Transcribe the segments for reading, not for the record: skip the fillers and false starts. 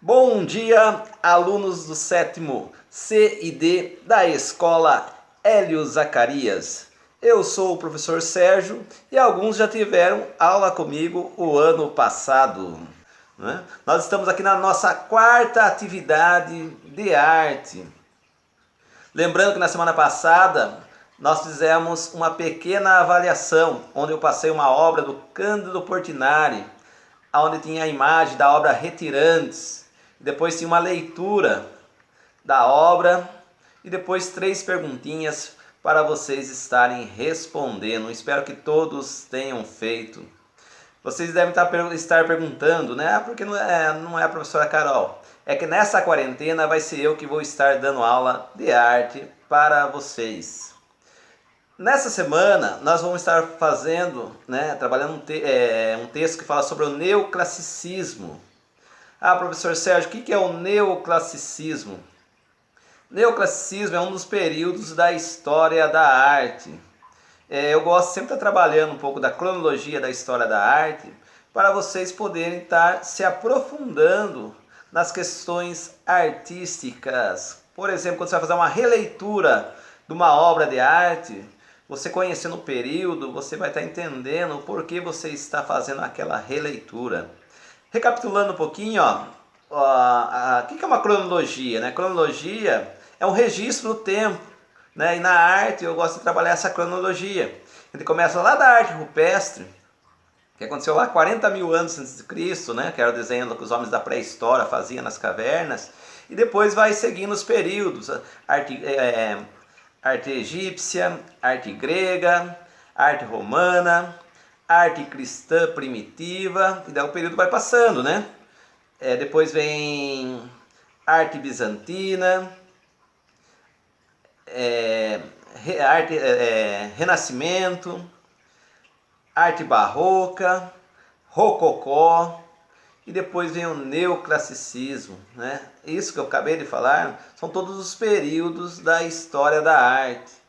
Bom dia, alunos do sétimo C e D da Escola Hélio Zacarias. Eu sou o professor Sérgio e alguns já tiveram aula comigo o ano passado, né? Nós estamos aqui na nossa quarta atividade de arte. Lembrando que na semana passada nós fizemos uma pequena avaliação, onde eu passei uma obra do Cândido Portinari, onde tinha a imagem da obra Retirantes. Depois tinha uma leitura da obra e depois 3 perguntinhas para vocês estarem respondendo. Espero que todos tenham feito. Vocês devem estar perguntando, né? Por que não é a professora Carol? É que nessa quarentena vai ser eu que vou estar dando aula de arte para vocês. Nessa semana nós vamos estar fazendo, trabalhando um texto que fala sobre o neoclassicismo. Ah, professor Sérgio, o que é o neoclassicismo? Neoclassicismo é um dos períodos da história da arte. Eu gosto sempre de estar trabalhando um pouco da cronologia da história da arte para vocês poderem estar se aprofundando nas questões artísticas. Por exemplo, quando você vai fazer uma releitura de uma obra de arte, você conhecendo o período, você vai estar entendendo o porquê você está fazendo aquela releitura. Recapitulando um pouquinho, o que é uma cronologia? Né? Cronologia é um registro do tempo, né? E na arte eu gosto de trabalhar essa cronologia. A gente começa lá da arte rupestre, que aconteceu lá 40 mil anos antes de Cristo, né? Que era o desenho que os homens da pré-história faziam nas cavernas, e depois vai seguindo os períodos, arte egípcia, arte grega, arte romana, arte cristã primitiva, e daí o período vai passando, né? Depois vem arte bizantina, renascimento, arte barroca, rococó, e depois vem o neoclassicismo, né? Isso que eu acabei de falar são todos os períodos da história da arte.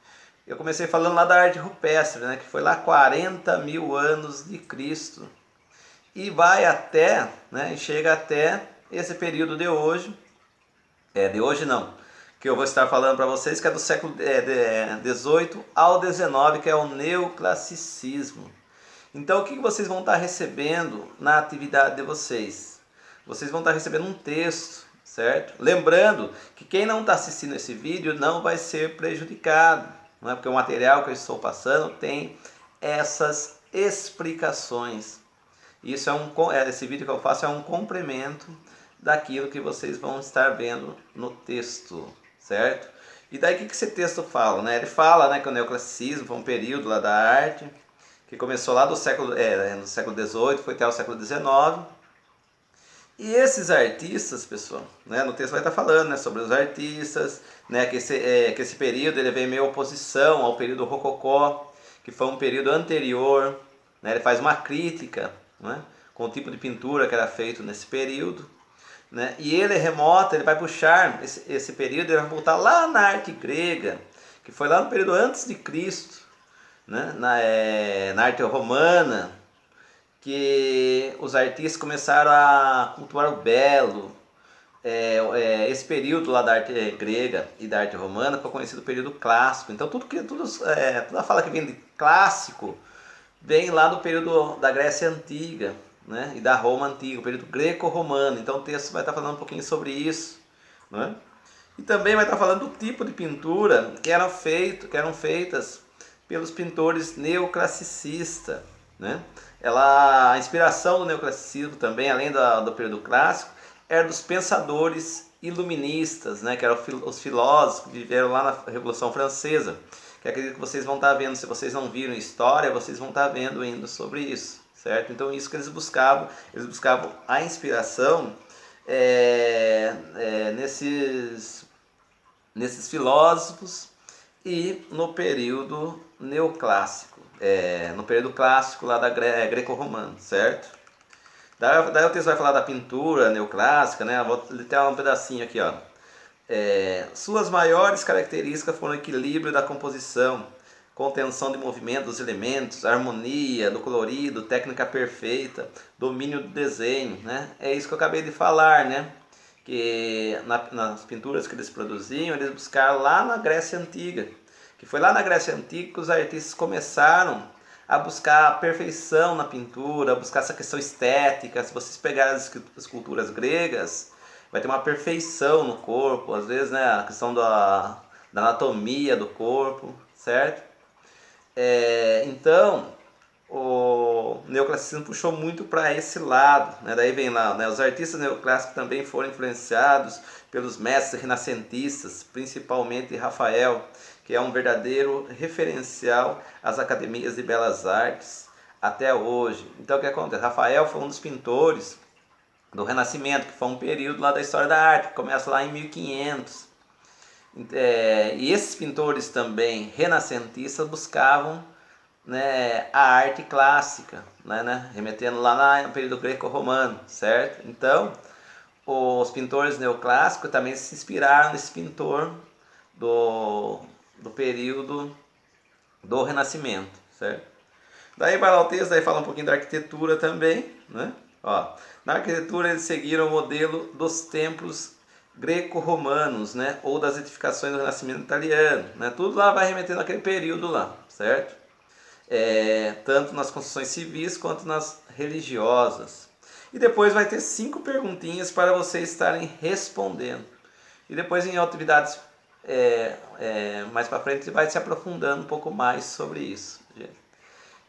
Eu comecei falando lá da arte rupestre, né? Que foi lá 40 mil anos de Cristo. E vai até, né? Chega até esse período de hoje. De hoje não, que eu vou estar falando para vocês, que é do século XVIII ao XIX, que é o neoclassicismo. Então, o que vocês vão estar recebendo na atividade de vocês? Vocês vão estar recebendo um texto, certo? Lembrando que quem não está assistindo esse vídeo não vai ser prejudicado, não é? Porque o material que eu estou passando tem essas explicações. Isso esse vídeo que eu faço é um complemento daquilo que vocês vão estar vendo no texto, certo? E daí o que esse texto fala, né? Ele fala, né, que o neoclassicismo foi um período lá da arte que começou lá no século XVIII, foi até o século XIX. E esses artistas, pessoal, né, no texto vai estar falando, né, sobre os artistas, né, que esse período ele vem meio oposição ao período rococó, que foi um período anterior, né? Ele faz uma crítica, né, com o tipo de pintura que era feito nesse período, né? E ele remota, ele vai puxar esse período, ele vai voltar lá na arte grega, que foi lá no período antes de Cristo, né? Na arte romana, que os artistas começaram a cultuar o belo. Esse período lá da arte grega e da arte romana foi conhecido período clássico. Então toda fala que vem de clássico vem lá do período da Grécia Antiga, né? E da Roma Antiga, o período greco-romano. Então o texto vai estar falando um pouquinho sobre isso, né? E também vai estar falando do tipo de pintura que eram feitas pelos pintores neoclassicistas, né? A inspiração do neoclassicismo também, além do período clássico, era dos pensadores iluministas, né? Que eram os filósofos que viveram lá na Revolução Francesa, que acredito que vocês vão estar vendo. Se vocês não viram história, vocês vão estar vendo ainda sobre isso, certo? Então isso que eles buscavam a inspiração nesses filósofos e no período neoclássico, no período clássico lá da greco-romana, certo? Daí o texto vai falar da pintura neoclássica, né? Vou ter um pedacinho aqui, ó. Suas maiores características foram o equilíbrio da composição, contenção de movimento dos elementos, harmonia do colorido, técnica perfeita, domínio do desenho, né? É isso que eu acabei de falar, né? que nas pinturas que eles produziam, eles buscaram lá na Grécia Antiga, que foi lá na Grécia Antiga que os artistas começaram a buscar a perfeição na pintura, a buscar essa questão estética. Se vocês pegarem as esculturas gregas, vai ter uma perfeição no corpo, às vezes, né, a questão da anatomia do corpo, certo? Então, o neoclassicismo puxou muito para esse lado, né? Daí vem lá, né? Os artistas neoclássicos também foram influenciados pelos mestres renascentistas, principalmente Rafael, que é um verdadeiro referencial às academias de belas artes até hoje. Então o que acontece? Rafael foi um dos pintores do Renascimento, que foi um período lá da história da arte, que começa lá em 1500. E esses pintores também renascentistas buscavam, né, a arte clássica, né, remetendo lá no período greco-romano, certo? Então, os pintores neoclássicos também se inspiraram nesse pintor do período do Renascimento, certo? Daí vai lá o texto, daí fala um pouquinho da arquitetura também, né? Ó, na arquitetura eles seguiram o modelo dos templos greco-romanos, né? Ou das edificações do Renascimento italiano, né? Tudo lá vai remetendo àquele período lá, certo? Tanto nas construções civis quanto nas religiosas. E depois vai ter 5 perguntinhas para vocês estarem respondendo. E depois em atividades mais para frente vai se aprofundando um pouco mais sobre isso.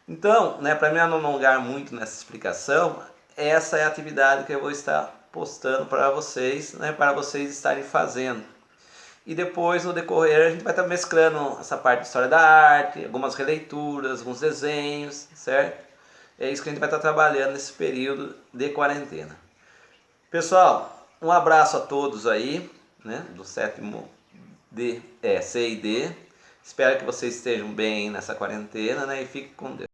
Então, né, para mim não alongar muito nessa explicação, essa é a atividade que eu vou estar postando para vocês, né, para vocês estarem fazendo. E depois, no decorrer, a gente vai estar mesclando essa parte de história da arte, algumas releituras, alguns desenhos, certo? É isso que a gente vai estar trabalhando nesse período de quarentena. Pessoal, um abraço a todos aí, né, do sétimo C e D. Espero que vocês estejam bem nessa quarentena, né, e fiquem com Deus.